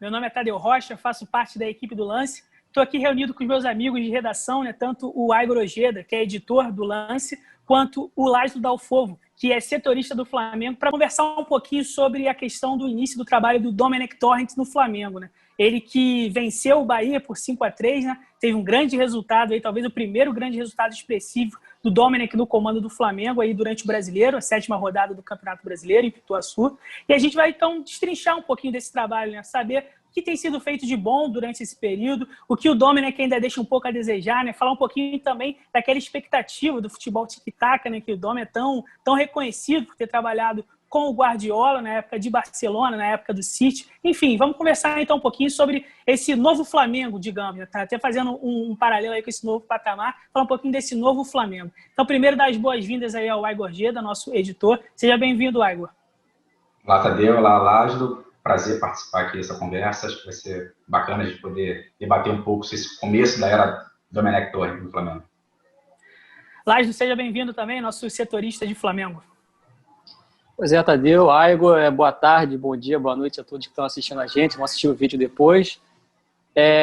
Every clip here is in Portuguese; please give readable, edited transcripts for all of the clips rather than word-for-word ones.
Meu nome é Tadeu Rocha, faço parte da equipe do Lance. Estou aqui reunido com os meus amigos de redação, né, tanto o Aigor Ojeda, que é editor do Lance, quanto o Lázaro Dalfovo, que é setorista do Flamengo, para conversar um pouquinho sobre a questão do início do trabalho do Domenech Torrent no Flamengo, né? Ele que venceu o Bahia por 5-3, né? Teve um grande resultado, aí, talvez o primeiro grande resultado expressivo do Domenech no comando do Flamengo aí durante o Brasileiro, a 7ª rodada do Campeonato Brasileiro, em Pituaçu. E a gente vai, então, destrinchar um pouquinho desse trabalho, né? Saber o que tem sido feito de bom durante esse período, o que o Domenech ainda deixa um pouco a desejar, né? Falar um pouquinho também daquela expectativa do futebol tic-tac, né? Que o Dom é tão reconhecido por ter trabalhado com o Guardiola na época de Barcelona, na época do City. Enfim, vamos conversar então um pouquinho sobre esse novo Flamengo, digamos, né? Tá até fazendo um paralelo aí com esse novo patamar, falar um pouquinho desse novo Flamengo. Então, primeiro, dar as boas-vindas aí ao Aigor Ojeda, nosso editor. Seja bem-vindo, Aigor. Olá, Tadeu. Olá, Lázaro. Prazer participar aqui dessa conversa. Acho que vai ser bacana de poder debater um pouco sobre esse começo da era Domenech Torrent no Flamengo. Lázaro, seja bem-vindo também, nosso setorista de Flamengo. Pois é, Tadeu, Aigor, boa tarde, bom dia, boa noite a todos que estão assistindo a gente, vão assistir o vídeo depois.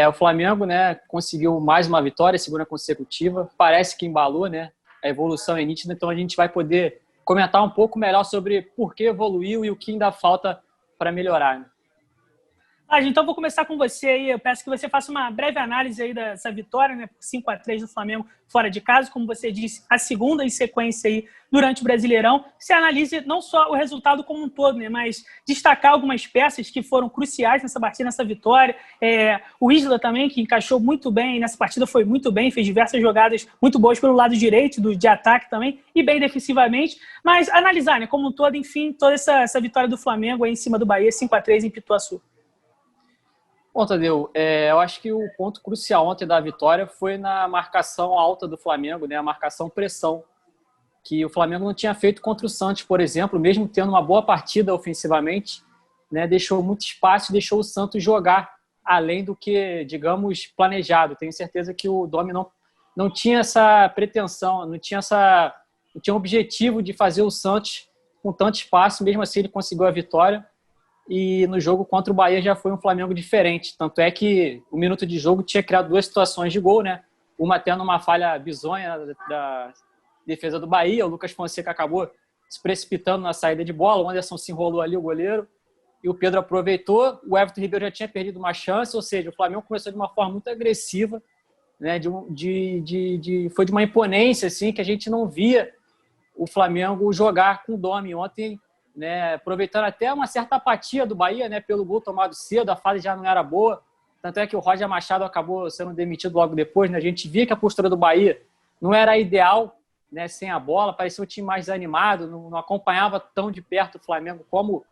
O Flamengo, né, conseguiu mais uma vitória, segunda consecutiva, parece que embalou, né, a evolução é nítida, então a gente vai poder comentar um pouco melhor sobre por que evoluiu e o que ainda falta para melhorar, né? Então vou começar com você aí. Eu peço que você faça uma breve análise aí dessa vitória, né, por 5-3 do Flamengo fora de casa, como você disse, a segunda em sequência aí durante o Brasileirão. Você analise não só o resultado como um todo, né, mas destacar algumas peças que foram cruciais nessa partida, nessa vitória. O Isla também, que encaixou muito bem nessa partida, foi muito bem, fez diversas jogadas muito boas pelo lado direito de ataque também e bem defensivamente. Mas analisar, né, como um todo, enfim, toda essa vitória do Flamengo aí em cima do Bahia, 5-3 em Pituaçu. Bom, Tadeu, eu acho que o ponto crucial ontem da vitória foi na marcação alta do Flamengo, né, a marcação-pressão, que o Flamengo não tinha feito contra o Santos, por exemplo, mesmo tendo uma boa partida ofensivamente, né, deixou muito espaço e deixou o Santos jogar além do que, digamos, planejado. Tenho certeza que o Domi não tinha essa pretensão, não tinha o objetivo de fazer o Santos com tanto espaço, mesmo assim ele conseguiu a vitória. E no jogo contra o Bahia já foi um Flamengo diferente. Tanto é que o minuto de jogo tinha criado 2 situações de gol, né? Uma tendo uma falha bizonha da defesa do Bahia. O Lucas Fonseca acabou se precipitando na saída de bola. O Anderson se enrolou ali, o goleiro. E o Pedro aproveitou. O Everton Ribeiro já tinha perdido uma chance. Ou seja, o Flamengo começou de uma forma muito agressiva, né? Foi de uma imponência assim, que a gente não via o Flamengo jogar com o Domi ontem, né, aproveitando até uma certa apatia do Bahia, né, pelo gol tomado cedo, a fase já não era boa, tanto é que o Roger Machado acabou sendo demitido logo depois, né, a gente via que a postura do Bahia não era ideal, né, sem a bola, parecia um time mais desanimado, não acompanhava tão de perto o Flamengo como,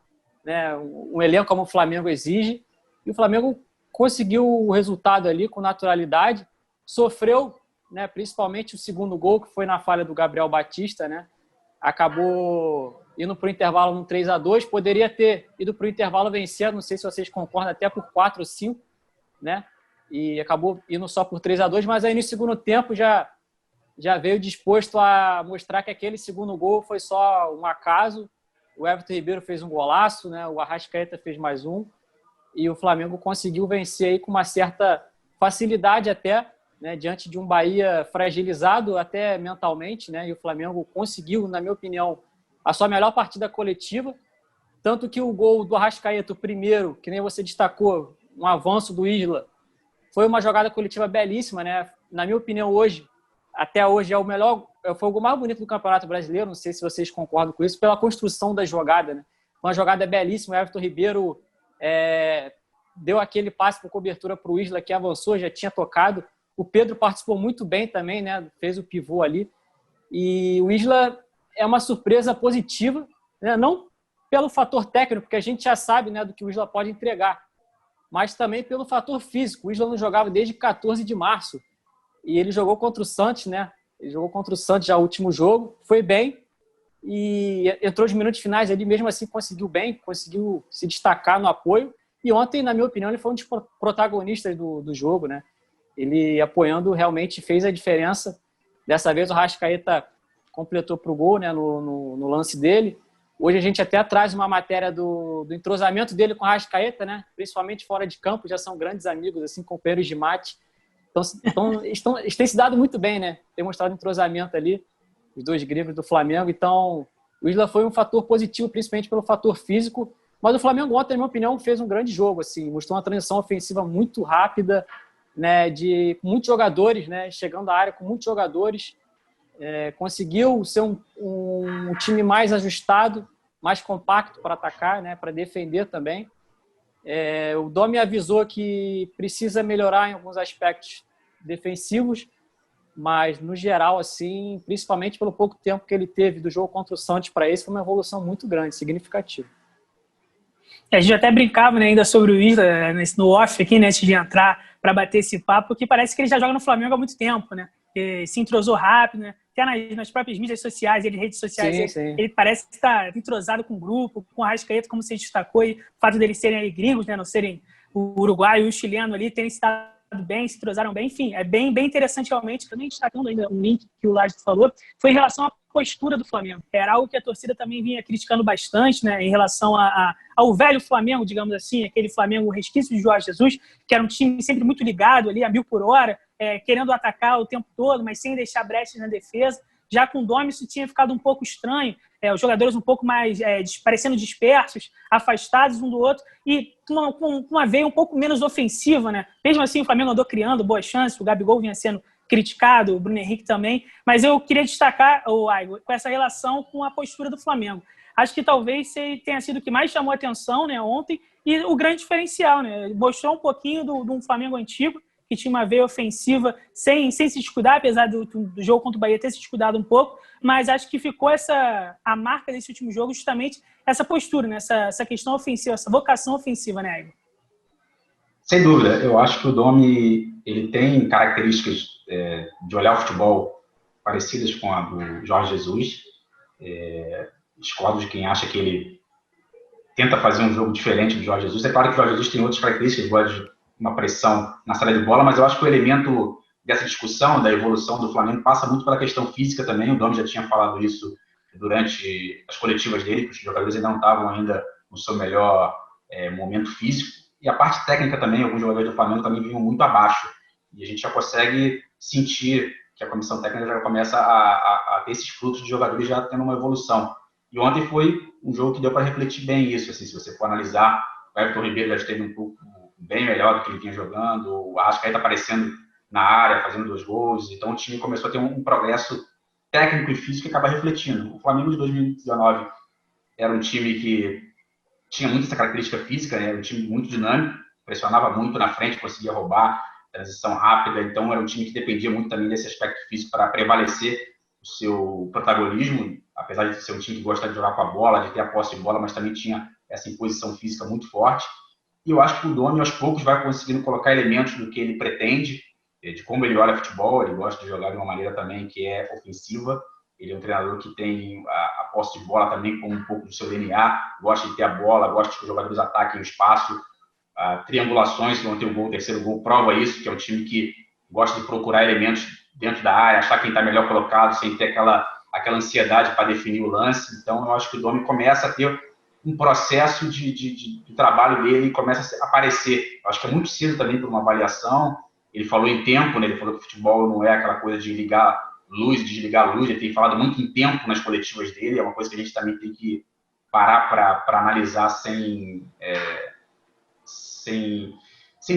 né, um elenco como o Flamengo exige, e o Flamengo conseguiu o resultado ali com naturalidade, sofreu, né, principalmente o segundo gol, que foi na falha do Gabriel Batista, né, acabou indo para o intervalo no 3-2, poderia ter ido para o intervalo vencendo, não sei se vocês concordam, até por 4-5, né? E acabou indo só por 3-2, mas aí no segundo tempo já veio disposto a mostrar que aquele segundo gol foi só um acaso. O Everton Ribeiro fez um golaço, né? O Arrascaeta fez mais um, e o Flamengo conseguiu vencer aí com uma certa facilidade até, né? Diante de um Bahia fragilizado até mentalmente, né? E o Flamengo conseguiu, na minha opinião, a sua melhor partida coletiva, tanto que o gol do Arrascaeta, o primeiro, que nem você destacou, um avanço do Isla, foi uma jogada coletiva belíssima, né? Na minha opinião, até hoje, foi o gol mais bonito do Campeonato Brasileiro, não sei se vocês concordam com isso, pela construção da jogada, né? Uma jogada belíssima, o Everton Ribeiro deu aquele passe com cobertura para o Isla, que avançou, já tinha tocado. O Pedro participou muito bem também, né? Fez o pivô ali. E o Isla é uma surpresa positiva, né? Não pelo fator técnico, porque a gente já sabe, né, do que o Isla pode entregar, mas também pelo fator físico. O Isla não jogava desde 14 de março e ele jogou contra o Santos, né? Ele jogou contra o Santos já o último jogo, foi bem e entrou nos minutos finais ali, mesmo assim conseguiu bem, conseguiu se destacar no apoio. E ontem, na minha opinião, ele foi um dos protagonistas do jogo, né? Ele apoiando realmente fez a diferença. Dessa vez o Arrascaeta completou para o gol, né, no lance dele. Hoje a gente até traz uma matéria do entrosamento dele com o Arrascaeta, né? Principalmente fora de campo, já são grandes amigos, assim, companheiros de mate. Então eles têm se dado muito bem, né? Tem mostrado entrosamento ali, os dois gregos do Flamengo. Então, o Isla foi um fator positivo, principalmente pelo fator físico. Mas o Flamengo ontem, na minha opinião, fez um grande jogo, assim, mostrou uma transição ofensiva muito rápida, né? De muitos jogadores, né? Chegando à área com muitos jogadores. Conseguiu ser um time mais ajustado, mais compacto para atacar, né, para defender também. O Domi avisou que precisa melhorar em alguns aspectos defensivos, mas no geral, assim, principalmente pelo pouco tempo que ele teve do jogo contra o Santos para esse, foi uma evolução muito grande, significativa. A gente até brincava, né, ainda sobre o Isla no off aqui, né, antes de entrar para bater esse papo, porque parece que ele já joga no Flamengo há muito tempo, né? Se entrosou rápido, né? Até nas próprias mídias sociais, redes sociais, sim. Ele parece estar entrosado com o grupo, com o Arrascaeta, como você destacou, e o fato deles serem aí gringos, né, não serem o uruguaio e o chileno ali, terem se dado bem, se entrosaram bem, enfim, é bem interessante realmente. Também destacando ainda um link que o Lázaro falou, foi em relação à postura do Flamengo. Era algo que a torcida também vinha criticando bastante, né, em relação ao velho Flamengo, digamos assim, aquele Flamengo resquício de Jorge Jesus, que era um time sempre muito ligado ali, a 1000 por hora, querendo atacar o tempo todo, mas sem deixar brechas na defesa. Já com o Domi isso tinha ficado um pouco estranho, os jogadores um pouco mais parecendo dispersos, afastados um do outro, e com uma veia um pouco menos ofensiva, né? Mesmo assim, o Flamengo andou criando boas chances, o Gabigol vinha sendo criticado, o Bruno Henrique também, mas eu queria destacar, Aigo, com essa relação com a postura do Flamengo. Acho que talvez tenha sido o que mais chamou a atenção, né, ontem, e o grande diferencial, né? Mostrou um pouquinho de um Flamengo antigo, que tinha uma veia ofensiva sem se descuidar, apesar do jogo contra o Bahia ter se descuidado um pouco, mas acho que ficou a marca desse último jogo justamente essa postura, né? essa questão ofensiva, essa vocação ofensiva, né, Igor? Sem dúvida, eu acho que o Domi ele tem características de olhar o futebol parecidas com a do Jorge Jesus. Discordo de quem acha que ele tenta fazer um jogo diferente do Jorge Jesus. É claro que o Jorge Jesus tem outras características, gosta de uma pressão na saída de bola, mas eu acho que o elemento dessa discussão, da evolução do Flamengo, passa muito pela questão física também. O Domi já tinha falado isso durante as coletivas dele, que os jogadores ainda não estavam ainda no seu melhor momento físico. E a parte técnica também, alguns jogadores do Flamengo também vinham muito abaixo. E a gente já consegue sentir que a comissão técnica já começa a ter esses frutos de jogadores já tendo uma evolução. E ontem foi um jogo que deu para refletir bem isso. Assim, se você for analisar, o Everton Ribeiro já esteve um pouco bem melhor do que ele vinha jogando, o Arrascaeta aparecendo na área, fazendo 2 gols, então o time começou a ter um progresso técnico e físico que acaba refletindo. O Flamengo de 2019 era um time que tinha muito essa característica física, né? Era um time muito dinâmico, pressionava muito na frente, conseguia roubar, transição rápida, então era um time que dependia muito também desse aspecto físico para prevalecer o seu protagonismo, apesar de ser um time que gosta de jogar com a bola, de ter a posse de bola, mas também tinha essa imposição física muito forte. E eu acho que o Domi, aos poucos, vai conseguindo colocar elementos do que ele pretende, de como ele olha futebol. Ele gosta de jogar de uma maneira também que é ofensiva. Ele é um treinador que tem a posse de bola também como um pouco do seu DNA, gosta de ter a bola, gosta que os jogadores ataquem o espaço, triangulações, que vão ter o gol, o terceiro gol, prova isso, que é um time que gosta de procurar elementos dentro da área, achar quem está melhor colocado, sem ter aquela ansiedade para definir o lance. Então, eu acho que o Domi começa a ter um processo de trabalho dele, começa a aparecer. Eu acho que é muito cedo também para uma avaliação. Ele falou em tempo, né? Ele falou que o futebol não é aquela coisa de ligar luz, desligar a luz. Ele tem falado muito em tempo nas coletivas dele, é uma coisa que a gente também tem que parar para analisar sem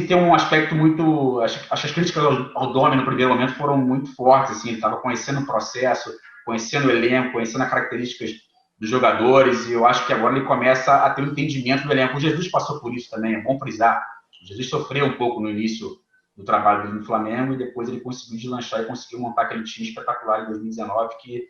ter um aspecto muito... Acho que as críticas ao Domi no primeiro momento foram muito fortes, assim. Ele estava conhecendo o processo, conhecendo o elenco, conhecendo as características dos jogadores, e eu acho que agora ele começa a ter um entendimento do elenco. O Jesus passou por isso também, é bom frisar. O Jesus sofreu um pouco no início do trabalho dele no Flamengo, e depois ele conseguiu deslanchar e conseguiu montar aquele time espetacular em 2019, que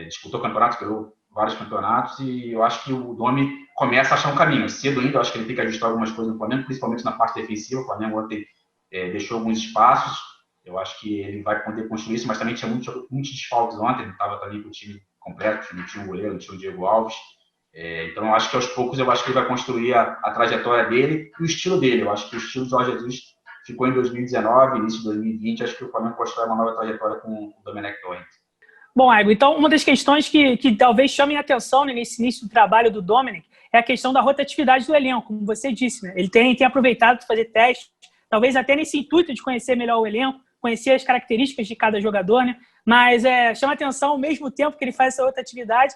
disputou campeonatos, ganhou vários campeonatos, e eu acho que o Domi começa a achar um caminho. Cedo ainda, eu acho que ele tem que ajustar algumas coisas no Flamengo, principalmente na parte defensiva. O Flamengo ontem deixou alguns espaços, eu acho que ele vai poder construir isso, mas também tinha muitos desfalques ontem, não estava também com o time completo, não tinha um goleiro, não tinha o Diego Alves. Então, eu acho que aos poucos ele vai construir a trajetória dele e o estilo dele. Eu acho que o estilo do Jorge Jesus ficou em 2019, início de 2020. Acho que o Flamengo constrói uma nova trajetória com o Domenech Torrent. Bom, Aigo, então uma das questões que talvez chamem a atenção, né, nesse início do trabalho do Domenech é a questão da rotatividade do elenco, como você disse, né? Ele tem aproveitado para fazer testes, talvez até nesse intuito de conhecer melhor o elenco, conhecer as características de cada jogador, né? Mas chama atenção, ao mesmo tempo que ele faz essa rotatividade,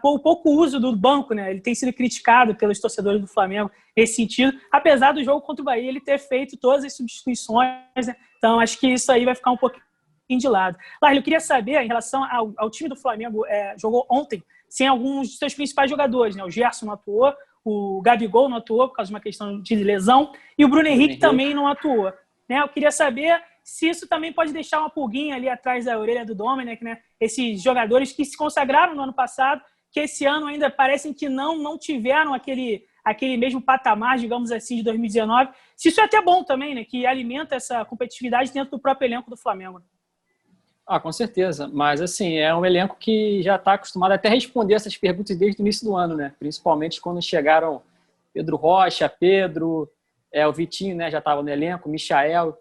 o pouco uso do banco, né? Ele tem sido criticado pelos torcedores do Flamengo nesse sentido, apesar do jogo contra o Bahia ele ter feito todas as substituições, né? Então acho que isso aí vai ficar um pouquinho de lado. Larry, eu queria saber, em relação ao time do Flamengo, jogou ontem sem alguns de seus principais jogadores, né? O Gerson não atuou, o Gabigol não atuou por causa de uma questão de lesão e o Bruno Henrique também não atuou, né? Eu queria saber se isso também pode deixar uma pulguinha ali atrás da orelha do Domenech, né? Esses jogadores que se consagraram no ano passado, que esse ano ainda parecem que não tiveram aquele mesmo patamar, digamos assim, de 2019. Se isso é até bom também, né? Que alimenta essa competitividade dentro do próprio elenco do Flamengo. Com certeza. Mas, assim, é um elenco que já está acostumado até a responder essas perguntas desde o início do ano, né? Principalmente quando chegaram Pedro Rocha, o Vitinho, né? Já estava no elenco, o Michael.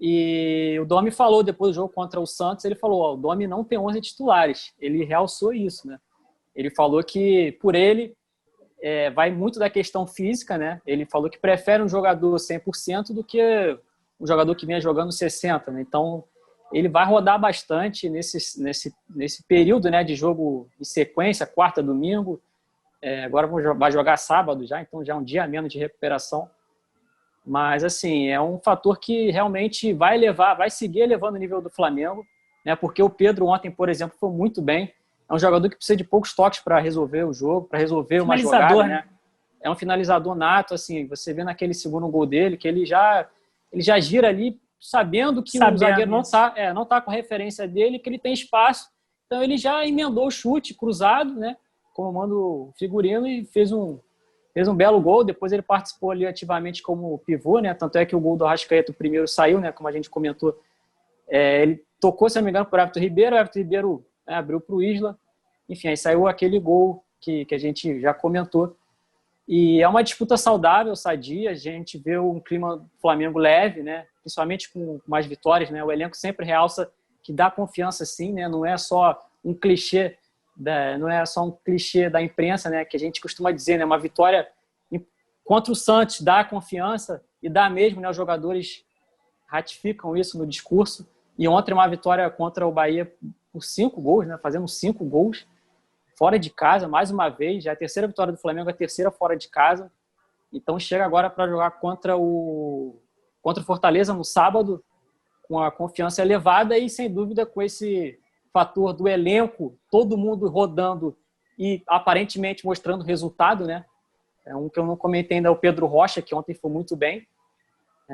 E o Domi falou depois do jogo contra o Santos, ele falou, o Domi não tem 11 titulares. Ele realçou isso, né? Ele falou que, por ele, vai muito da questão física, né? Ele falou que prefere um jogador 100% do que um jogador que vinha jogando 60%, né? Então, ele vai rodar bastante nesse período, né, de jogo em sequência, quarta, domingo. Agora vai jogar sábado já, então já é um dia a menos de recuperação. Mas, assim, é um fator que realmente vai seguir elevando o nível do Flamengo, né, porque o Pedro ontem, por exemplo, foi muito bem. É um jogador que precisa de poucos toques para resolver o jogo, para resolver uma jogada, né? É um finalizador nato, assim, você vê naquele segundo gol dele, que ele já gira ali sabendo que o zagueiro não tá com a referência dele, que ele tem espaço. Então ele já emendou o chute cruzado, né? Como manda o figurino, e fez um belo gol. Depois ele participou ali ativamente como pivô, né? Tanto é que o gol do Arrascaeta, o primeiro, saiu, né? Como a gente comentou. Ele tocou, se não me engano, por Everton Ribeiro. O Everton Ribeiro abriu para o Isla. Enfim, aí saiu aquele gol que a gente já comentou. E é uma disputa saudável, sadia. A gente vê um clima do Flamengo leve, né? Principalmente com mais vitórias, né? O elenco sempre realça que dá confiança, sim, né? Não é só um clichê da imprensa, né? Que a gente costuma dizer, né? Uma vitória contra o Santos dá confiança e dá mesmo, né? Os jogadores ratificam isso no discurso. E ontem uma vitória contra o Bahia por 5 gols, né? Fazendo 5 gols fora de casa, mais uma vez. Já é a terceira vitória do Flamengo, a terceira fora de casa. Então chega agora para jogar contra o Fortaleza no sábado, com a confiança elevada e, sem dúvida, com esse fator do elenco, todo mundo rodando e aparentemente mostrando resultado, né? Um que eu não comentei ainda é o Pedro Rocha, que ontem foi muito bem.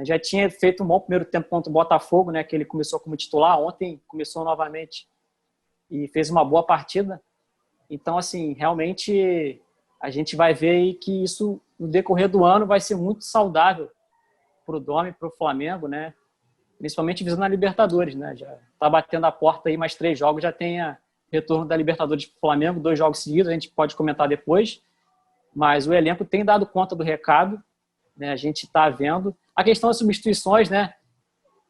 Já tinha feito um bom primeiro tempo contra o Botafogo, né? Que ele começou como titular, ontem começou novamente e fez uma boa partida. Então, assim, realmente a gente vai ver que isso, no decorrer do ano, vai ser muito saudável para o Domi, para o Flamengo, né? Principalmente visando a Libertadores, né? Já está batendo a porta aí, mais 3 jogos, já tem retorno da Libertadores para o Flamengo, 2 jogos seguidos, a gente pode comentar depois, mas o elenco tem dado conta do recado, né? A gente está vendo. A questão das substituições, né?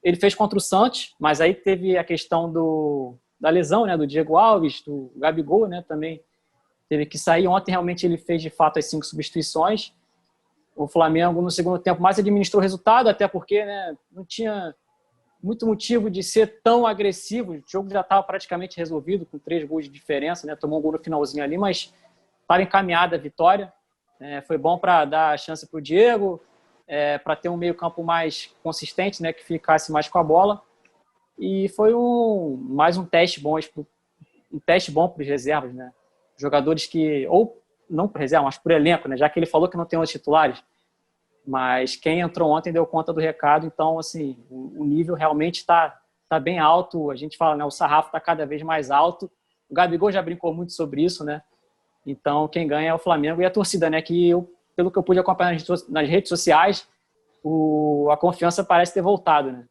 Ele fez contra o Santos, mas aí teve a questão da lesão, né? Do Diego Alves, do Gabigol, né? Também teve que sair. Ontem, realmente, ele fez, de fato, as 5 substituições. O Flamengo, no segundo tempo, mais administrou o resultado, até porque, né, não tinha muito motivo de ser tão agressivo. O jogo já estava praticamente resolvido, com 3 gols de diferença, né? Tomou um gol no finalzinho ali, mas estava encaminhada a vitória. Foi bom para dar chance para o Diego, para ter um meio-campo mais consistente, né? Que ficasse mais com a bola. E foi mais um teste bom para os reservas, né? Jogadores que, ou não por reserva, mas por elenco, né? Já que ele falou que não tem os titulares. Mas quem entrou ontem deu conta do recado. Então, assim, o nível realmente está bem alto. A gente fala, né? O sarrafo está cada vez mais alto. O Gabigol já brincou muito sobre isso, né? Então, quem ganha é o Flamengo e a torcida, né? Que pelo que eu pude acompanhar nas redes sociais, a confiança parece ter voltado, né?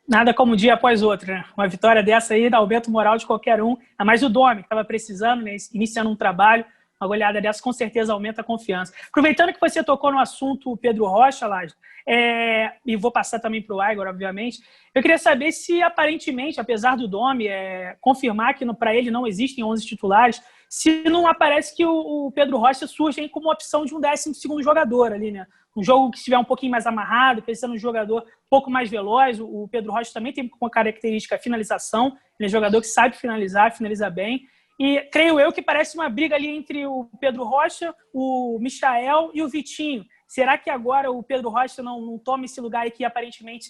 Nada como um dia após outro, né? Uma vitória dessa aí dá aumento moral de qualquer um. A mais o Domi, que estava precisando, né? Iniciando um trabalho. Uma goleada dessa com certeza aumenta a confiança. Aproveitando que você tocou no assunto Pedro Rocha, Lázaro, e vou passar também para o Igor, obviamente, eu queria saber se aparentemente, apesar do Domi confirmar que para ele não existem 11 titulares, se não aparece que o Pedro Rocha surge como opção de um 12º jogador ali, né? Um jogo que estiver um pouquinho mais amarrado, pensando um jogador um pouco mais veloz. O Pedro Rocha também tem uma característica a finalização. Ele é um jogador que sabe finalizar, finaliza bem. E creio eu que parece uma briga ali entre o Pedro Rocha, o Michael e o Vitinho. Será que agora o Pedro Rocha não toma esse lugar aí que aparentemente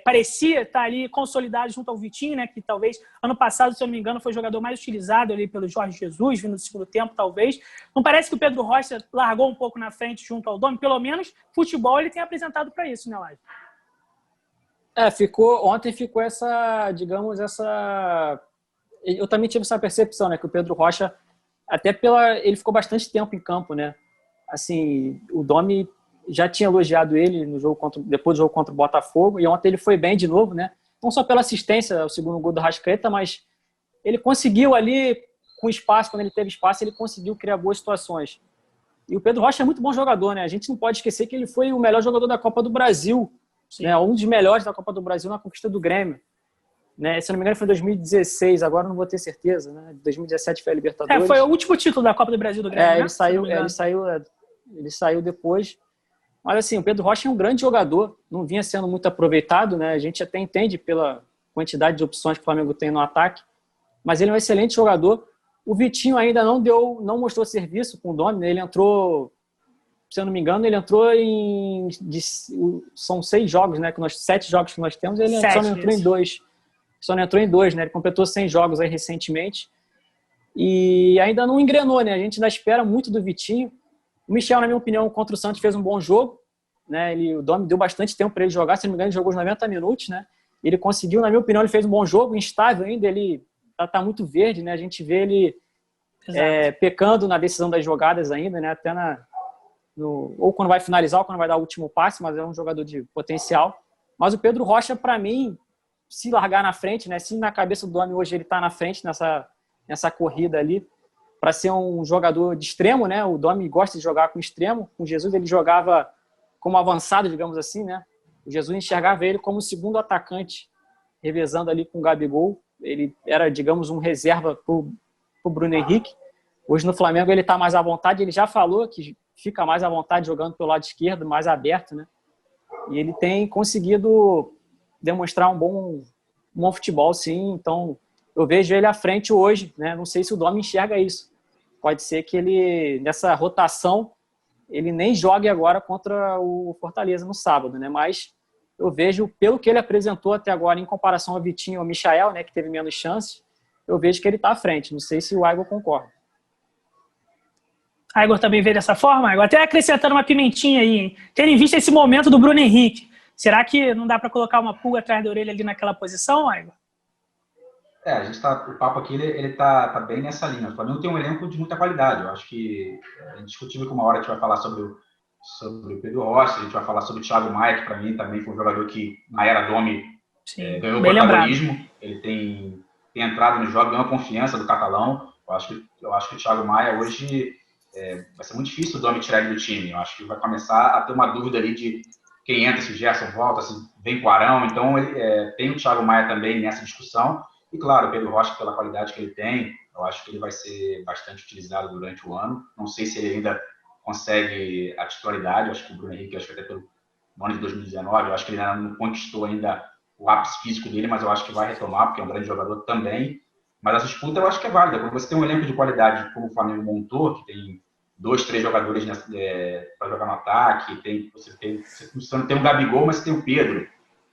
parecia estar ali consolidado junto ao Vitinho, né? Que talvez ano passado, se eu não me engano, foi o jogador mais utilizado ali pelo Jorge Jesus, vindo do segundo tempo, talvez. Não parece que o Pedro Rocha largou um pouco na frente junto ao Domi? Pelo menos futebol ele tem apresentado para isso, né, Lázaro? Ontem ficou essa, digamos, eu também tive essa percepção, né, que o Pedro Rocha, ele ficou bastante tempo em campo, né? Assim, o Domi já tinha elogiado ele depois do jogo contra o Botafogo, e ontem ele foi bem de novo, né? Não só pela assistência ao segundo gol do Arrascaeta, mas ele conseguiu ali, com espaço, quando ele teve espaço, ele conseguiu criar boas situações. E o Pedro Rocha é muito bom jogador, né? A gente não pode esquecer que ele foi o melhor jogador da Copa do Brasil, né? Um dos melhores da Copa do Brasil na conquista do Grêmio. Né? Se não me engano, foi em 2016, agora não vou ter certeza, né? 2017 foi a Libertadores. Foi o último título da Copa do Brasil do Grêmio, né? Ele saiu depois. Mas assim, o Pedro Rocha é um grande jogador, não vinha sendo muito aproveitado, né? A gente até entende pela quantidade de opções que o Flamengo tem no ataque, mas ele é um excelente jogador. O Vitinho ainda não mostrou serviço com o Domi, né? Ele entrou, se eu não me engano, são 6 jogos, né? 7 jogos que nós temos, ele só não entrou em 2. Só não entrou em 2, né? Ele completou 100 jogos aí recentemente. E ainda não engrenou, né? A gente ainda espera muito do Vitinho. O Michel, na minha opinião, contra o Santos fez um bom jogo, né? O Domi deu bastante tempo para ele jogar, se não me engano, ele jogou os 90 minutos, né? Ele conseguiu, na minha opinião, ele fez um bom jogo, instável ainda, ele tá muito verde, né? A gente vê ele pecando na decisão das jogadas ainda, né? Até ou quando vai finalizar ou quando vai dar o último passe, mas é um jogador de potencial. Mas o Pedro Rocha, para mim, se largar na frente, né? Se na cabeça do Domi hoje ele está na frente nessa corrida ali, para ser um jogador de extremo, né? O Domi gosta de jogar com extremo. Com Jesus ele jogava como avançado, digamos assim, né? O Jesus enxergava ele como segundo atacante, revezando ali com o Gabigol. Ele era, digamos, um reserva para o Bruno Henrique. Hoje no Flamengo ele está mais à vontade. Ele já falou que fica mais à vontade jogando pelo lado esquerdo, mais aberto, né? E ele tem conseguido demonstrar um bom futebol, sim. Então, eu vejo ele à frente hoje, né? Não sei se o Domi enxerga isso. Pode ser que ele, nessa rotação, ele nem jogue agora contra o Fortaleza no sábado, né? Mas eu vejo, pelo que ele apresentou até agora, em comparação ao Vitinho e ao Michael, né, que teve menos chances, eu vejo que ele está à frente. Não sei se o Igor concorda. Igor também vê dessa forma, Igor? Até acrescentando uma pimentinha aí, hein? Tendo em vista esse momento do Bruno Henrique, será que não dá para colocar uma pulga atrás da orelha ali naquela posição, Igor? A gente o papo aqui ele tá bem nessa linha. O Flamengo tem um elenco de muita qualidade. Eu acho que é indiscutível que uma hora a gente vai falar sobre o Pedro Rocha, a gente vai falar sobre o Thiago Maia, que para mim também foi um jogador que na era Domi ganhou protagonismo. Ele tem entrado no jogo, ganhou a confiança do catalão. Eu acho que o Thiago Maia hoje vai ser muito difícil o Domi tirar ele do time. Eu acho que vai começar a ter uma dúvida ali de quem entra, se o Gerson volta, se vem com o Arão. Então tem o Thiago Maia também nessa discussão. E, claro, o Pedro Rocha, pela qualidade que ele tem, eu acho que ele vai ser bastante utilizado durante o ano. Não sei se ele ainda consegue a titularidade. Eu acho que o Bruno Henrique, acho que até pelo ano de 2019, eu acho que ele ainda não conquistou ainda o ápice físico dele, mas eu acho que vai retomar, porque é um grande jogador também. Mas essa disputa eu acho que é válida. Quando você tem um elenco de qualidade como o Flamengo montou, que tem 2, 3 jogadores para jogar no ataque, você não tem um Gabigol, mas você tem o Pedro.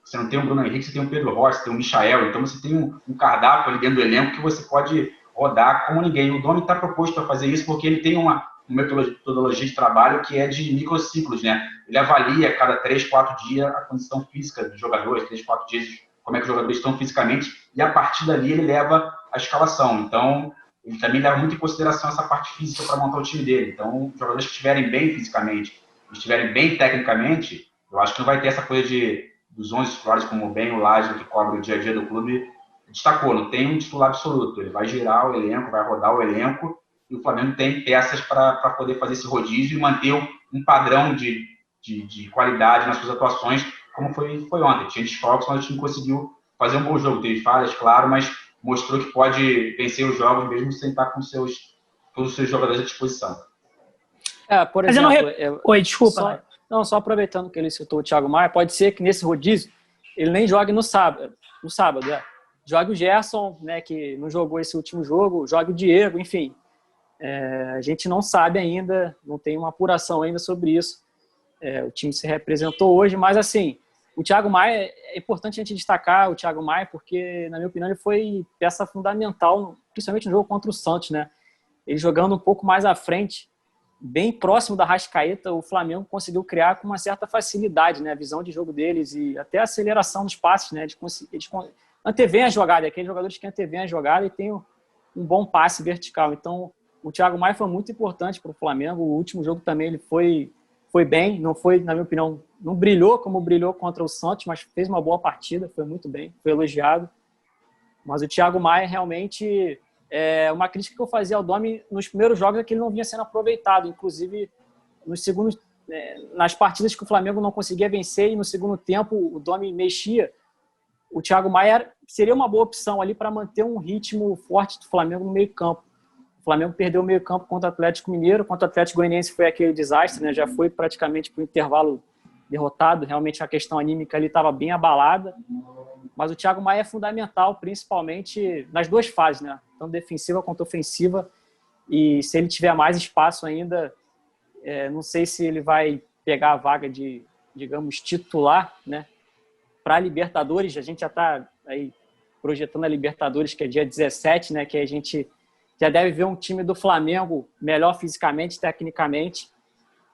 Você não tem o Bruno Henrique, você tem o Pedro Rocha, você tem o Michael. Então você tem um cardápio ali dentro do elenco que você pode rodar como ninguém. O Domi está proposto a fazer isso porque ele tem uma metodologia de trabalho que é de microciclos, né? Ele avalia a cada 3, 4 dias a condição física dos jogadores, 3, 4 dias, como é que os jogadores estão fisicamente, e a partir dali ele leva a escalação. Então, ele também leva muito em consideração essa parte física para montar o time dele. Então, os jogadores que estiverem bem fisicamente, estiverem bem tecnicamente, eu acho que não vai ter essa coisa dos 11 titulares, como bem o Lázaro, que cobra o dia a dia do clube, destacou. Não tem um titular absoluto. Ele vai girar o elenco, vai rodar o elenco, e o Flamengo tem peças para poder fazer esse rodízio e manter um padrão de qualidade nas suas atuações, como foi ontem. Tinha desfalques, mas o time conseguiu fazer um bom jogo. Teve falhas, claro, mas mostrou que pode vencer os jogos mesmo sem estar com todos os seus jogadores à disposição. Por exemplo... Oi, desculpa. Só aproveitando que ele citou o Thiago Maia, pode ser que nesse rodízio ele nem jogue no sábado. Jogue o Gerson, né, que não jogou esse último jogo, jogue o Diego, enfim. A gente não sabe ainda, não tem uma apuração ainda sobre isso. O time se representou hoje, mas assim, o Thiago Maia, é importante a gente destacar o Thiago Maia, porque, na minha opinião, ele foi peça fundamental, principalmente no jogo contra o Santos, né? Ele jogando um pouco mais à frente, bem próximo da Arrascaeta, o Flamengo conseguiu criar com uma certa facilidade, né? A visão de jogo deles e até a aceleração dos passes, né? Eles antevêm a jogada, aqueles jogadores que antevêm a jogada e tem um bom passe vertical. Então, o Thiago Maia foi muito importante para o Flamengo. O último jogo também ele foi bem, não foi, na minha opinião, não brilhou como brilhou contra o Santos, mas fez uma boa partida, foi muito bem, foi elogiado. Mas o Thiago Maia realmente... uma crítica que eu fazia ao Domi nos primeiros jogos é que ele não vinha sendo aproveitado, inclusive nas partidas que o Flamengo não conseguia vencer e no segundo tempo o Domi mexia, o Thiago Maia seria uma boa opção ali para manter um ritmo forte do Flamengo no meio campo. O Flamengo perdeu o meio campo contra o Atlético Mineiro, contra o Atlético Goianiense foi aquele desastre, né? Já foi praticamente para o intervalo derrotado, realmente a questão anímica ali estava bem abalada, mas o Thiago Maia é fundamental, principalmente nas duas fases, né? Tanto defensiva quanto ofensiva, e se ele tiver mais espaço ainda, não sei se ele vai pegar a vaga de, digamos, titular, né? Para a Libertadores, a gente já está aí projetando a Libertadores, que é dia 17, né? Que a gente já deve ver um time do Flamengo melhor fisicamente, tecnicamente,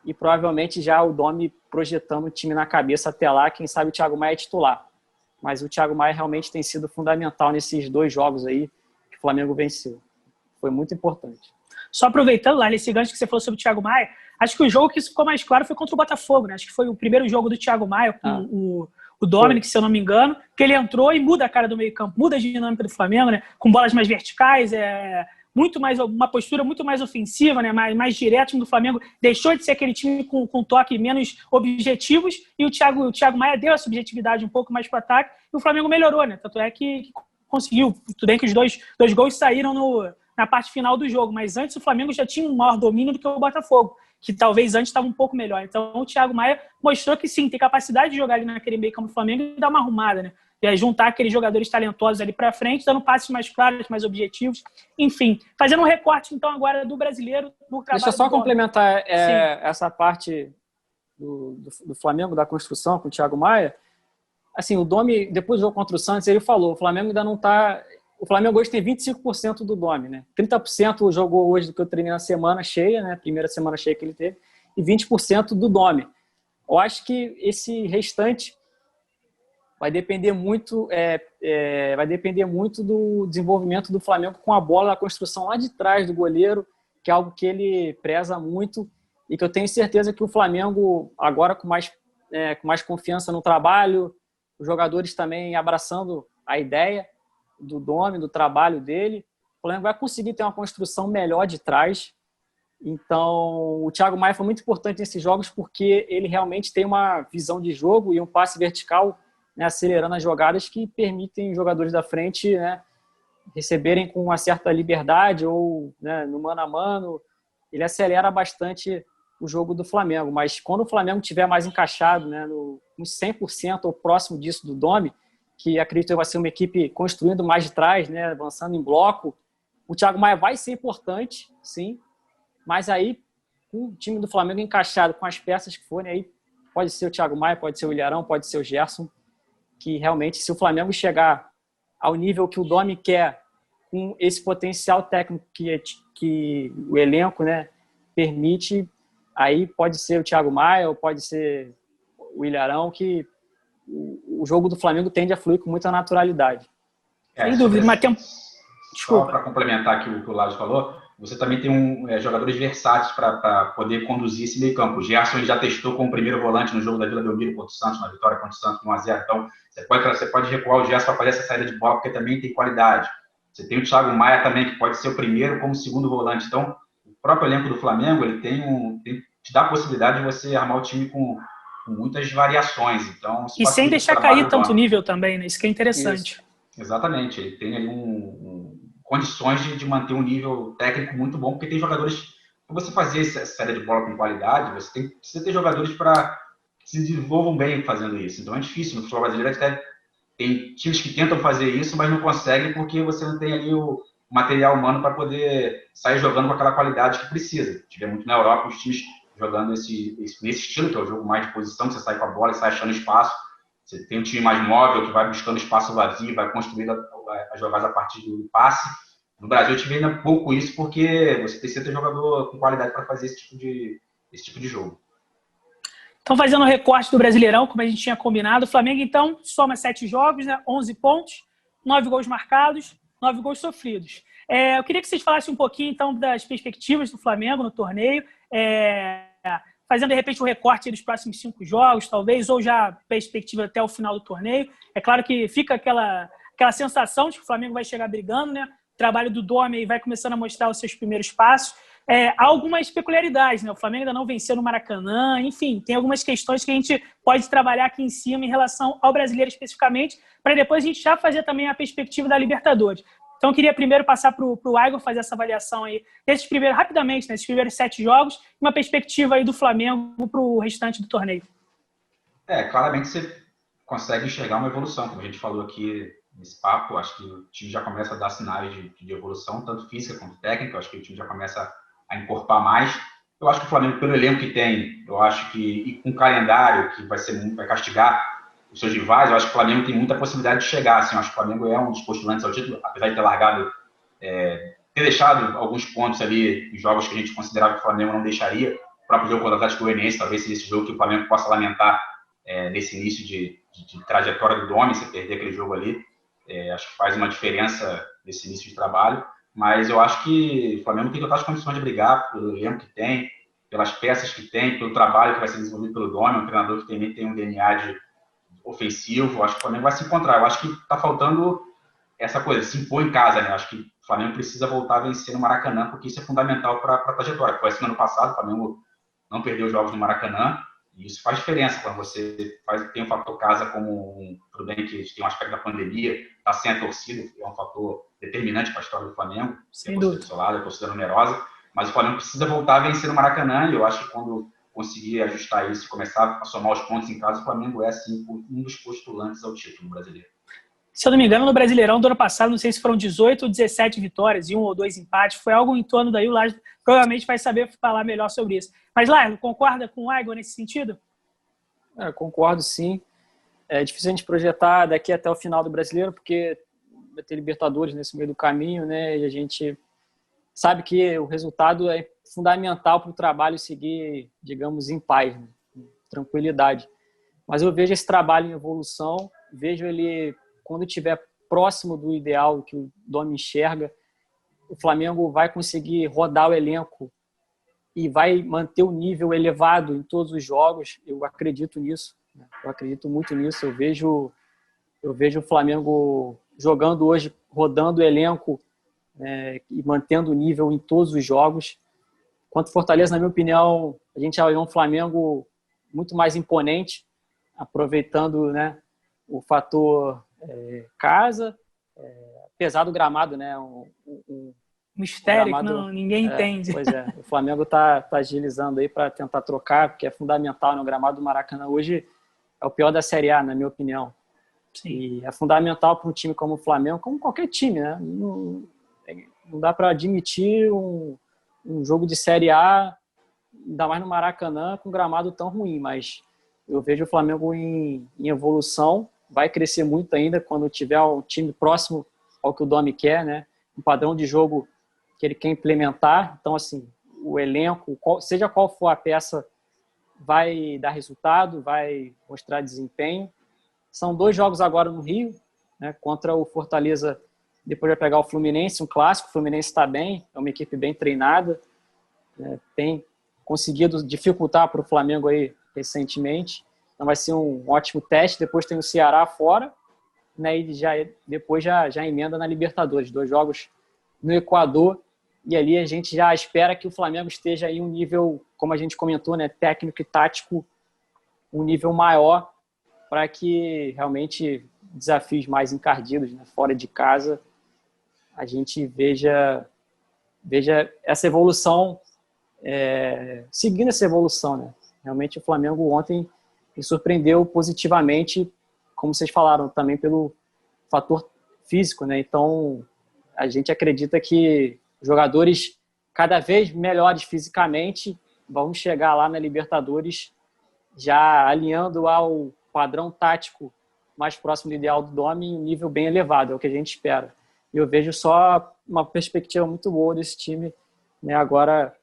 e provavelmente já o Domi projetando o time na cabeça até lá, quem sabe o Thiago Maia é titular. Mas o Thiago Maia realmente tem sido fundamental nesses dois jogos aí que o Flamengo venceu. Foi muito importante. Só aproveitando lá nesse gancho que você falou sobre o Thiago Maia, acho que o jogo que isso ficou mais claro foi contra o Botafogo, né? Acho que foi o primeiro jogo do Thiago Maia com o Dominic, se eu não me engano, que ele entrou e muda a cara do meio campo, muda a dinâmica do Flamengo, né? Com bolas mais verticais, muito mais, uma postura muito mais ofensiva, né? mais direta. O time do Flamengo deixou de ser aquele time com toque menos objetivos e o Thiago Maia deu essa objetividade um pouco mais para o ataque e o Flamengo melhorou, né? Tanto é que conseguiu. Tudo bem que os dois gols saíram na parte final do jogo, mas antes o Flamengo já tinha um maior domínio do que o Botafogo, que talvez antes estava um pouco melhor. Então o Thiago Maia mostrou que sim, tem capacidade de jogar ali naquele meio campo do Flamengo e dar uma arrumada, né? Juntar aqueles jogadores talentosos ali para frente, dando passes mais claros, mais objetivos. Enfim, fazendo um recorte, então, agora do brasileiro, do trabalho. Deixa eu só complementar essa parte do Flamengo, da construção com o Thiago Maia. Assim, o Domi, depois do jogo contra o Santos, ele falou, o Flamengo ainda não está... O Flamengo hoje tem 25% do Domi, né? 30% jogou hoje do que eu treinei na semana cheia, né? Primeira semana cheia que ele teve, e 20% do Domi. Eu acho que esse restante vai depender muito do desenvolvimento do Flamengo com a bola na construção lá de trás do goleiro, que é algo que ele preza muito e que eu tenho certeza que o Flamengo, agora com mais confiança no trabalho, os jogadores também abraçando a ideia do Domi, do trabalho dele, o Flamengo vai conseguir ter uma construção melhor de trás. Então, o Thiago Maia foi muito importante nesses jogos porque ele realmente tem uma visão de jogo e um passe vertical, né, acelerando as jogadas que permitem os jogadores da frente, né, receberem com uma certa liberdade ou, né, no mano a mano. Ele acelera bastante o jogo do Flamengo, mas quando o Flamengo estiver mais encaixado, né, uns 100% ou próximo disso do Domi, que acredito que vai ser uma equipe construindo mais de trás, né, avançando em bloco, o Thiago Maia vai ser importante, sim, mas aí com o time do Flamengo encaixado com as peças que forem, aí pode ser o Thiago Maia, pode ser o Ilharão, pode ser o Gerson, que realmente, se o Flamengo chegar ao nível que o Domi quer, com esse potencial técnico que o elenco, né, permite, aí pode ser o Thiago Maia ou pode ser o Ilharão, que o jogo do Flamengo tende a fluir com muita naturalidade. Sem dúvida, mas tem... Desculpa. Só para complementar aqui o que o Lázaro falou, você também tem jogadores versáteis para poder conduzir esse meio campo. O Gerson já testou como primeiro volante no jogo da Vila Belmiro contra o Santos, na vitória contra o Santos 1-0. Então, você pode recuar o Gerson para fazer essa saída de bola, porque também tem qualidade. Você tem o Thiago Maia também, que pode ser o primeiro como segundo volante. Então, próprio elenco do Flamengo, ele te dá a possibilidade de você armar o time com muitas variações. Então, e sem deixar cair tanto nível também, né? Isso que é interessante. Isso. Exatamente. Ele tem ali condições de manter um nível técnico muito bom, porque tem jogadores... Para você fazer essa série de bola com qualidade, você precisa ter jogadores para que se desenvolvam bem fazendo isso. Então, é difícil. No futebol brasileiro, até tem times que tentam fazer isso, mas não conseguem porque você não tem ali o material humano para poder sair jogando com aquela qualidade que precisa. Tive muito na Europa os times jogando nesse estilo, que é o jogo mais de posição, que você sai com a bola e sai achando espaço. Você tem um time mais móvel, que vai buscando espaço vazio, vai construindo as jogadas a partir do passe. No Brasil, eu tive ainda pouco isso, porque você precisa ter jogador com qualidade para fazer esse tipo de jogo. Então, fazendo o recorte do Brasileirão, como a gente tinha combinado, o Flamengo, então, soma 7 jogos, né? 11 pontos, 9 gols marcados, 9 gols sofridos. Eu queria que vocês falassem um pouquinho, então, das perspectivas do Flamengo no torneio, fazendo, de repente, um recorte dos próximos 5 jogos, talvez, ou já perspectiva até o final do torneio. É claro que fica aquela sensação de que o Flamengo vai chegar brigando, né? O trabalho do Domi vai começando a mostrar os seus primeiros passos. Há algumas peculiaridades, né? O Flamengo ainda não venceu no Maracanã, enfim, tem algumas questões que a gente pode trabalhar aqui em cima em relação ao brasileiro especificamente, para depois a gente já fazer também a perspectiva da Libertadores. Então, eu queria primeiro passar para o Igor fazer essa avaliação aí, rapidamente, nesses primeiros 7 jogos, uma perspectiva aí do Flamengo para o restante do torneio. Claramente você consegue enxergar uma evolução, como a gente falou aqui nesse papo. Acho que o time já começa a dar sinais de evolução, tanto física quanto técnica. Acho que o time já começa a encorpar mais. Eu acho que o Flamengo, pelo elenco que tem, eu acho que, e com um calendário que vai castigar os seus rivais, eu acho que o Flamengo tem muita possibilidade de chegar. Assim, eu acho que o Flamengo é um dos postulantes ao título, apesar de ter largado, ter deixado alguns pontos ali em jogos que a gente considerava que o Flamengo não deixaria. O próprio jogo contra o Atlético Goianiense, talvez seja esse jogo que o Flamengo possa lamentar nesse início de trajetória do Domi, se perder aquele jogo ali. Acho que faz uma diferença nesse início de trabalho, mas eu acho que o Flamengo tem totais condições de brigar pelo elenco que tem, pelas peças que tem, pelo trabalho que vai ser desenvolvido pelo Domi, um treinador que também tem um DNA ofensivo. Eu acho que o Flamengo vai se encontrar. Eu acho que está faltando essa coisa, se impor em casa, né? Eu acho que o Flamengo precisa voltar a vencer no Maracanã, porque isso é fundamental para a trajetória. Foi assim no ano passado, o Flamengo não perdeu os jogos no Maracanã, e isso faz diferença quando você tem um fator casa como tudo bem que tem um aspecto da pandemia, está sem a torcida, é um fator determinante para a história do Flamengo, sem dúvida, do seu lado, a torcida numerosa, mas o Flamengo precisa voltar a vencer no Maracanã, e eu acho que quando conseguir ajustar isso e começar a somar os pontos em casa, o Flamengo é, sim, um dos postulantes ao título brasileiro. Se eu não me engano, no Brasileirão do ano passado, não sei se foram 18 ou 17 vitórias e 1 ou 2 empates, foi algo em torno daí, o Lázaro provavelmente vai saber falar melhor sobre isso. Mas, Lázaro, concorda com o Igor nesse sentido? Concordo, sim. É difícil a gente projetar daqui até o final do Brasileiro, porque vai ter Libertadores nesse meio do caminho, né? E a gente sabe que o resultado é fundamental para o trabalho seguir, digamos, em paz, né? Tranquilidade. Mas eu vejo esse trabalho em evolução, vejo ele, quando estiver próximo do ideal que o Domi enxerga, o Flamengo vai conseguir rodar o elenco e vai manter o nível elevado em todos os jogos. Eu acredito nisso, né? Eu acredito muito nisso. Eu vejo o Flamengo jogando hoje, rodando o elenco e mantendo o nível em todos os jogos. Quanto Fortaleza, na minha opinião, a gente já viu um Flamengo muito mais imponente, aproveitando, né, o fator casa, apesar do gramado, né, um mistério gramado, que ninguém entende. Pois é, o Flamengo está agilizando aí para tentar trocar, porque é fundamental, né? O gramado do Maracanã hoje é o pior da Série A, na minha opinião. Sim. E é fundamental para um time como o Flamengo, como qualquer time, né? Não dá para admitir um jogo de Série A, ainda mais no Maracanã, com gramado tão ruim, mas eu vejo o Flamengo em evolução, vai crescer muito ainda quando tiver um time próximo ao que o Domi quer, né? Um padrão de jogo que ele quer implementar. Então, assim, o elenco, seja qual for a peça, vai dar resultado, vai mostrar desempenho. São 2 jogos agora no Rio, né, contra o Fortaleza, depois vai pegar o Fluminense, um clássico. O Fluminense está bem, é uma equipe bem treinada, né, tem conseguido dificultar para o Flamengo aí recentemente. Então vai ser um ótimo teste. Depois tem o Ceará fora, né, e depois já emenda na Libertadores. 2 jogos no Equador. e ali a gente já espera que o Flamengo esteja em um nível, como a gente comentou, né, técnico e tático, um nível maior, para que realmente desafios mais encardidos, né, fora de casa, a gente veja essa evolução, seguindo essa evolução, né? Realmente o Flamengo ontem me surpreendeu positivamente, como vocês falaram, também pelo fator físico, né? Então, a gente acredita que jogadores cada vez melhores fisicamente vão chegar lá na Libertadores já alinhando ao padrão tático mais próximo do ideal do Domi em um nível bem elevado, é o que a gente espera. E eu vejo só uma perspectiva muito boa desse time, né? Agora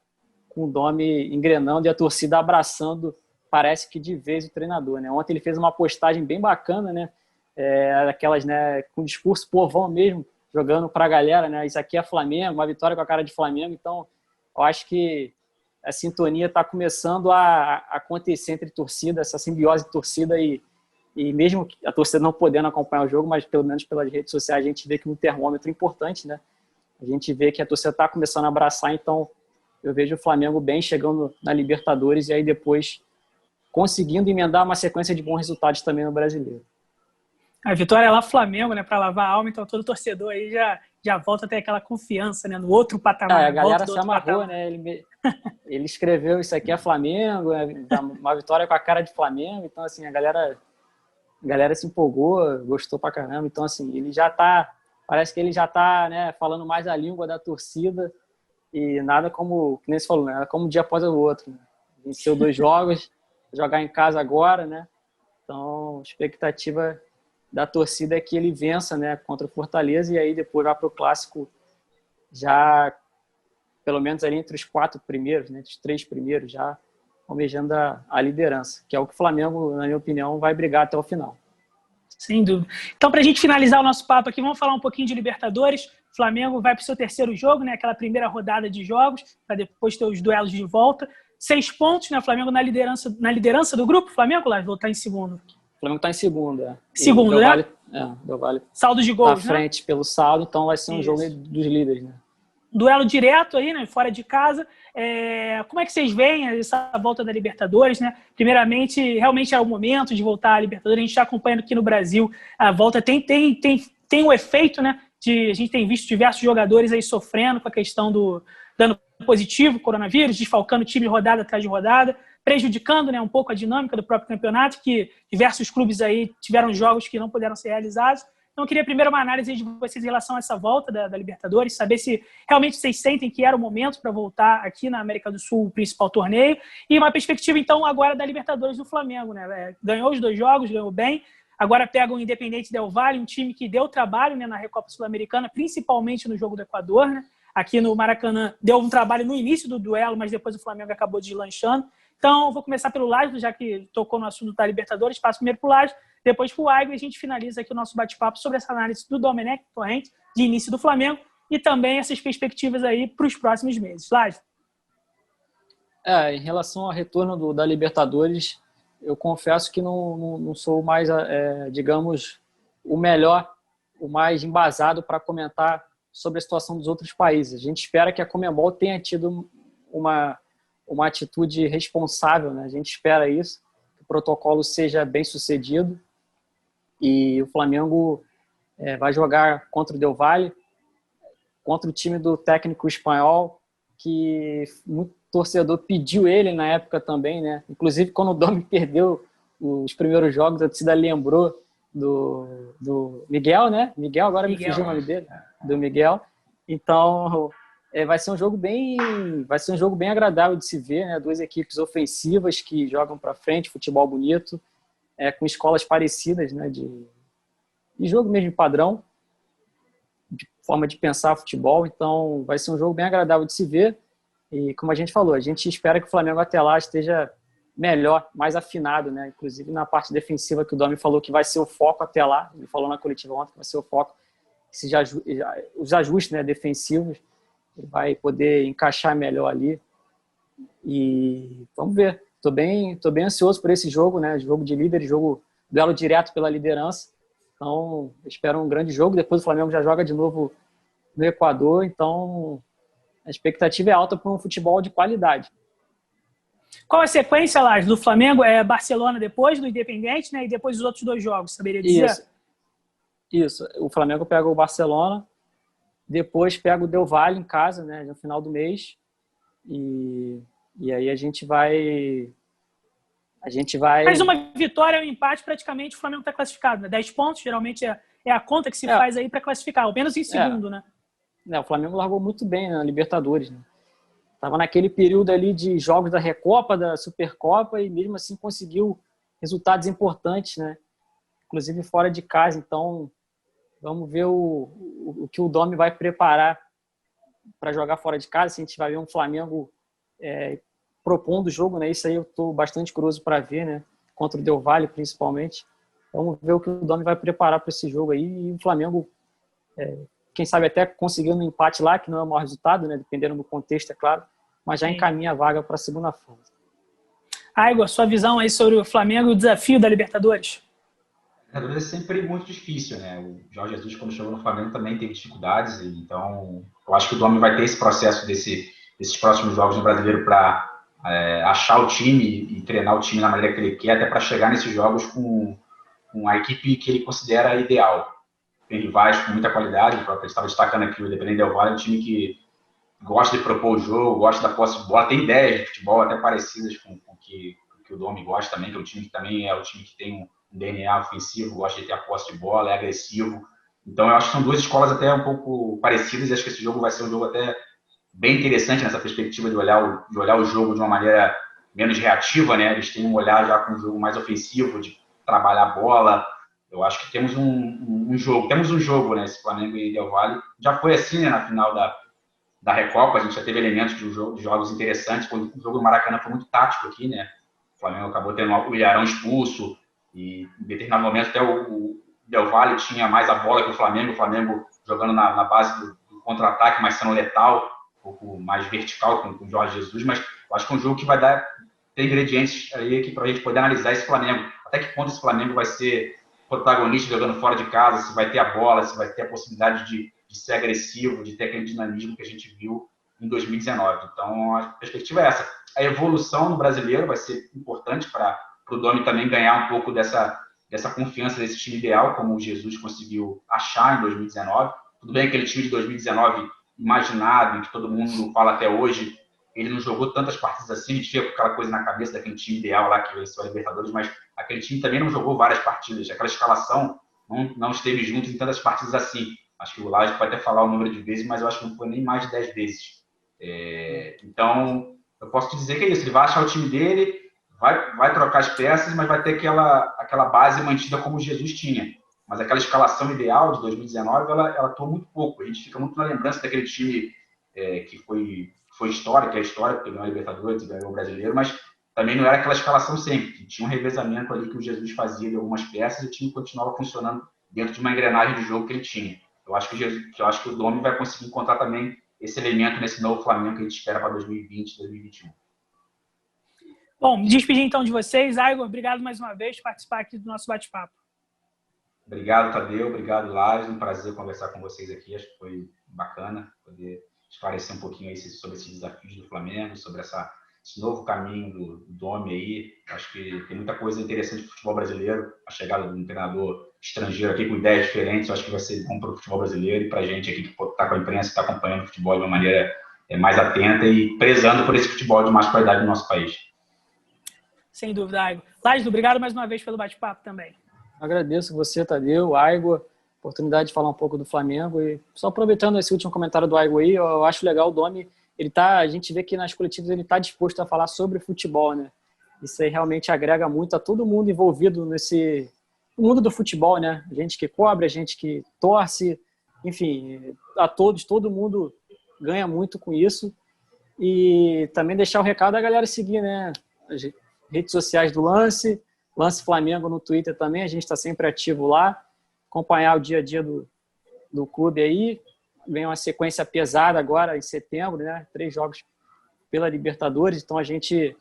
com o Domi engrenando e a torcida abraçando, parece que de vez o treinador, né? Ontem ele fez uma postagem bem bacana, né? Aquelas, né, com discurso povão mesmo, jogando para a galera, né? Isso aqui é Flamengo, uma vitória com a cara de Flamengo. Então, eu acho que a sintonia está começando a acontecer entre torcida, essa simbiose de torcida e mesmo a torcida não podendo acompanhar o jogo, mas pelo menos pelas redes sociais a gente vê que um termômetro importante, né? A gente vê que a torcida está começando a abraçar, então eu vejo o Flamengo bem chegando na Libertadores e aí depois conseguindo emendar uma sequência de bons resultados também no Brasileiro. A vitória é lá Flamengo, né, para lavar a alma, então todo torcedor aí já volta a ter aquela confiança, né, no outro patamar. A galera se amarrou, né? Ele escreveu isso aqui é Flamengo, uma vitória com a cara de Flamengo, então assim, a galera se empolgou, gostou pra caramba, então assim, ele já tá, parece que ele já tá, né, falando mais a língua da torcida e nada como, que nem você falou, né, como um dia após o outro, né? Venceu 2 jogos, jogar em casa agora, né? Então, a expectativa da torcida é que ele vença, né, contra o Fortaleza e aí depois vai para o Clássico já, pelo menos ali entre os 4 primeiros, né, os 3 primeiros, já almejando a liderança, que é o que o Flamengo, na minha opinião, vai brigar até o final. Sem dúvida. Então, para a gente finalizar o nosso papo aqui, vamos falar um pouquinho de Libertadores. O Flamengo vai para o seu 3º jogo, né, aquela primeira rodada de jogos, para depois ter os duelos de volta. 6 pontos, né, o Flamengo na liderança do grupo. O Flamengo, lá, voltar em segundo. O Flamengo está em segundo, Segundo, né? Del Valle saldo de gols, na frente, né? Pelo saldo, então vai ser um jogo dos líderes, né? Duelo direto aí, né? Fora de casa. Como é que vocês veem essa volta da Libertadores, né? Primeiramente, realmente é o momento de voltar à Libertadores. A gente está acompanhando aqui no Brasil a volta. Tem um efeito, né? A gente tem visto diversos jogadores aí sofrendo com a questão do dano positivo, coronavírus, desfalcando o time rodada atrás de rodada, prejudicando, né, um pouco a dinâmica do próprio campeonato, que diversos clubes aí tiveram jogos que não puderam ser realizados. Então, eu queria primeiro uma análise de vocês em relação a essa volta da Libertadores, saber se realmente vocês sentem que era o momento para voltar aqui na América do Sul, o principal torneio, e uma perspectiva, então, agora da Libertadores do Flamengo, né? Ganhou os 2 jogos, ganhou bem, agora pega o Independente Del Valle, um time que deu trabalho, né, na Recopa Sul-Americana, principalmente no jogo do Equador, né? Aqui no Maracanã deu um trabalho no início do duelo, mas depois o Flamengo acabou deslanchando. Então, vou começar pelo Lázaro, já que tocou no assunto da Libertadores, passo primeiro para o Lázaro, depois para o Aigo, e a gente finaliza aqui o nosso bate-papo sobre essa análise do Domenech Torrent, de início do Flamengo, e também essas perspectivas aí para os próximos meses. Lázaro? Em relação ao retorno da Libertadores, eu confesso que não sou mais, digamos, o melhor, o mais embasado para comentar sobre a situação dos outros países. A gente espera que a Conmebol tenha tido uma atitude responsável, né? A gente espera isso, que o protocolo seja bem sucedido e o Flamengo vai jogar contra o Del Valle, contra o time do técnico espanhol, que muito torcedor pediu ele na época também, né? Inclusive, quando o Domi perdeu os primeiros jogos, a torcida lembrou do Miguel, né? Miguel, agora me fugiu o nome dele, do Miguel. Então, vai ser um jogo bem agradável de se ver, né? 2 equipes ofensivas que jogam para frente, futebol bonito, com escolas parecidas, né? De jogo mesmo padrão, de forma de pensar futebol. Então, vai ser um jogo bem agradável de se ver. E, como a gente falou, a gente espera que o Flamengo até lá esteja melhor, mais afinado, né? Inclusive na parte defensiva, que o Domi falou que vai ser o foco até lá. Ele falou na coletiva ontem que vai ser o foco. Os ajustes, né, defensivos, ele vai poder encaixar melhor ali. E vamos ver. Tô bem ansioso por esse jogo, né? Jogo de líder, duelo direto pela liderança. Então, espero um grande jogo. Depois o Flamengo já joga de novo no Equador. Então, A expectativa é alta para um futebol de qualidade. Qual a sequência, Lars, do Flamengo? É Barcelona depois do Independiente, né? E depois os outros 2 jogos, saberia dizer? Isso. O Flamengo pega o Barcelona, depois pega o Del Valle em casa, né? No final do mês. E aí a gente vai... Mas uma vitória e um empate, praticamente o Flamengo está classificado, né? 10 pontos, geralmente é a conta que se faz aí para classificar, ao menos em segundo, né? O Flamengo largou muito bem na Libertadores, né? Tava naquele período ali de jogos da Recopa, da Supercopa, e mesmo assim conseguiu resultados importantes, né? Inclusive fora de casa. Então, vamos ver o que o Domi vai preparar para jogar fora de casa. Se a gente vai ver um Flamengo propondo o jogo, né? Isso aí eu estou bastante curioso para ver, né? Contra o Del Valle, principalmente. Vamos ver o que o Domi vai preparar para esse jogo aí. E o Flamengo, quem sabe até conseguindo um empate lá, que não é o maior resultado, né? Dependendo do contexto, é claro. Mas já encaminha a vaga para a segunda fase. Igor, sua visão aí sobre o Flamengo e o desafio da Libertadores? A Libertadores é sempre muito difícil, né? O Jorge Jesus, quando chegou no Flamengo, também teve dificuldades. Então, eu acho que o Domi vai ter esse processo desses próximos jogos no Brasileiro para achar o time e treinar o time da maneira que ele quer, até para chegar nesses jogos com a equipe que ele considera ideal. Tem rivais com muita qualidade, o próprio estava destacando aqui o Independente Del Valle, é um time que gosta de propor o jogo, gosta da posse de bola, tem ideias de futebol até parecidas com o que o Domi gosta também, que é um time que também é o time que tem um DNA ofensivo, gosta de ter a posse de bola, é agressivo. Então eu acho que são 2 escolas até um pouco parecidas e acho que esse jogo vai ser um jogo até bem interessante nessa perspectiva de olhar o jogo de uma maneira menos reativa, né? Eles têm um olhar já com um jogo mais ofensivo, de trabalhar a bola. Eu acho que temos um jogo, né? Esse Flamengo e Del Valle. Já foi assim, né? Na final da Recopa, a gente já teve elementos de jogos interessantes. O jogo do Maracanã foi muito tático aqui, né? O Flamengo acabou tendo o Ilharão expulso e em determinado momento até o Del Valle tinha mais a bola que o Flamengo jogando na base do contra-ataque, mas sendo letal, um pouco mais vertical com o Jorge Jesus, mas eu acho que é um jogo que vai ter ingredientes aí aqui para a gente poder analisar esse Flamengo. Até que ponto esse Flamengo vai ser protagonista jogando fora de casa, se vai ter a bola, se vai ter a possibilidade de ser agressivo, de ter aquele dinamismo que a gente viu em 2019. Então, a perspectiva é essa. A evolução no brasileiro vai ser importante para o Domi também ganhar um pouco dessa confiança desse time ideal, como o Jesus conseguiu achar em 2019. Tudo bem, aquele time de 2019 imaginado, em que todo mundo fala até hoje, ele não jogou tantas partidas assim, a gente fica com aquela coisa na cabeça daquele time ideal lá que venceu a Libertadores, mas aquele time também não jogou várias partidas, aquela escalação não esteve junto em tantas partidas assim. Acho que o Lage pode até falar o número de vezes, mas eu acho que não foi nem mais de 10 vezes. Então, eu posso te dizer que é isso, ele vai achar o time dele, vai trocar as peças, mas vai ter aquela base mantida como o Jesus tinha. Mas aquela escalação ideal de 2019, ela atuou muito pouco. A gente fica muito na lembrança daquele time que foi histórico, que é histórico, porque ganhou a Libertadores e ganhou o Brasileiro, mas também não era aquela escalação sempre. Tinha um revezamento ali que o Jesus fazia de algumas peças e o time continuava funcionando dentro de uma engrenagem de jogo que ele tinha. Eu acho que o Domi vai conseguir encontrar também esse elemento nesse novo Flamengo que a gente espera para 2020, 2021. Bom, me despedir então de vocês. Igor, obrigado mais uma vez por participar aqui do nosso bate-papo. Obrigado, Tadeu. Obrigado, Lars. Um prazer conversar com vocês aqui. Acho que foi bacana poder esclarecer um pouquinho aí sobre esses desafios do Flamengo, sobre esse novo caminho do Domi aí. Acho que tem muita coisa interessante do futebol brasileiro. A chegada de um treinador estrangeiro aqui com ideias diferentes, acho que vai ser bom para o futebol brasileiro e para a gente aqui que está com a imprensa, que está acompanhando o futebol de uma maneira mais atenta e prezando por esse futebol de mais qualidade no nosso país. Sem dúvida, Igor. Lars, obrigado mais uma vez pelo bate-papo também. Agradeço você, Tadeu, Igor, oportunidade de falar um pouco do Flamengo. E só aproveitando esse último comentário do Igor aí, eu acho legal o Domi, a gente vê que nas coletivas ele está disposto a falar sobre futebol, né? Isso aí realmente agrega muito a todo mundo envolvido no mundo do futebol, né? Gente que cobre, a gente que torce, enfim, todo mundo ganha muito com isso. E também deixar o recado da galera seguir, né? As redes sociais do Lance Flamengo no Twitter também, a gente está sempre ativo lá, acompanhar o dia a dia do clube aí. Vem uma sequência pesada agora em setembro, né? 3 jogos pela Libertadores, então a gente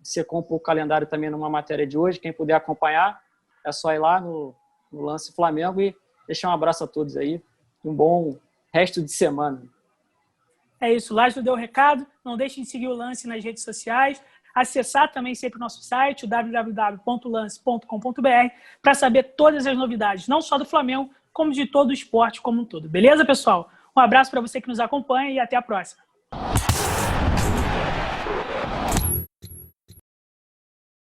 secou um pouco o calendário também numa matéria de hoje. Quem puder acompanhar, é só ir lá no Lance Flamengo e deixar um abraço a todos aí. Um bom resto de semana. É isso, Lázaro deu o recado. Não deixem de seguir o Lance nas redes sociais. Acessar também sempre o nosso site, o www.lance.com.br, para saber todas as novidades, não só do Flamengo, como de todo o esporte como um todo. Beleza, pessoal? Um abraço para você que nos acompanha e até a próxima.